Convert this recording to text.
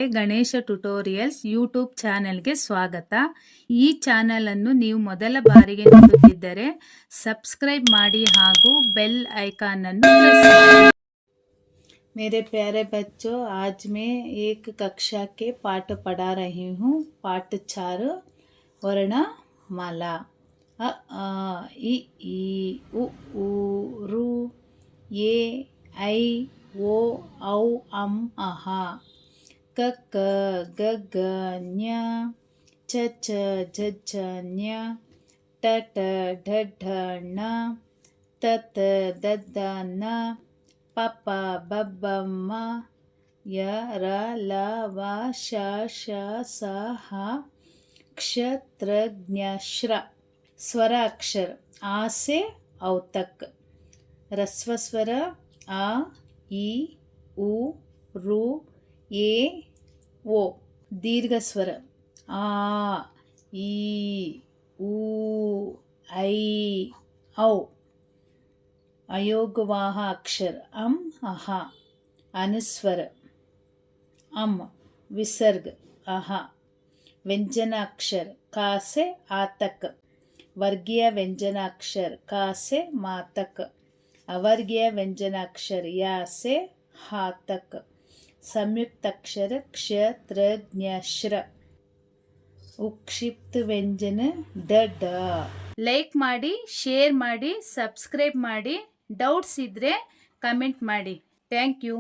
Ganesha tutorials YouTube ಚಾನೆಲ್ಗೆ ಸ್ವಾಗತ. ಈ ಚಾನೆಲ್ ಅನ್ನು ನೀವು ಮೊದಲ ಬಾರಿಗೆ ನೋಡುತ್ತಿದ್ದರೆ ಸಬ್ಸ್ಕ್ರೈಬ್ ಮಾಡಿ ಹಾಗೂ ಬೆಲ್ ಐಕಾನ್ ಅನ್ನು ಪ್ರೆಸ್ ಮಾಡಿ. मेरे प्यारे बच्चों, आज मैं एक कक्षा के पाठ पढ़ा रही हूँ. पाठ 4 वर्णमाला. अ आ इ ई उ ऊ ऋ ए ऐ ओ औ अं अः क ख ग घ ञ च छ ज झ ञ ट ठ ढ ढ ಣ ತ ತ ದ ದ ನ ಪ ಪ ಬ ಬ ಮ ಯ ರ ಲ ವ ಶ ಶ ಸ ಹ ಕ್ಷ ತ್ರ ಜ್ಞ ಶ್ರ. ಸ್ವರ ಅಕ್ಷರ ಆ से औ तक. रस्व स्वर आ ई उ ऋ ए ओ. दीर्घ स्वर आ ई उ ऐ औ. अयोगवाह अक्षर अम अह. अनुस्वर अम. विसर्ग अह. व्यंजनाक्षर का से आ तक. वर्गीय व्यंजनाक्षर का से मा तक. अवर्गीय व्यंजनाक्षर या से हा तक. संयुक्त अक्षर क्ष त्र ज्ञ श्र. ಉಕ್ಷಿಪ್ತ ವ್ಯಂಜನ ಡ ಡ. ಲೈಕ್ ಮಾಡಿ, ಶೇರ್ ಮಾಡಿ, ಸಬ್ಸ್ಕ್ರೈಬ್ ಮಾಡಿ. ಡೌಟ್ಸ್ ಇದ್ದರೆ ಕಮೆಂಟ್ ಮಾಡಿ. Thank you.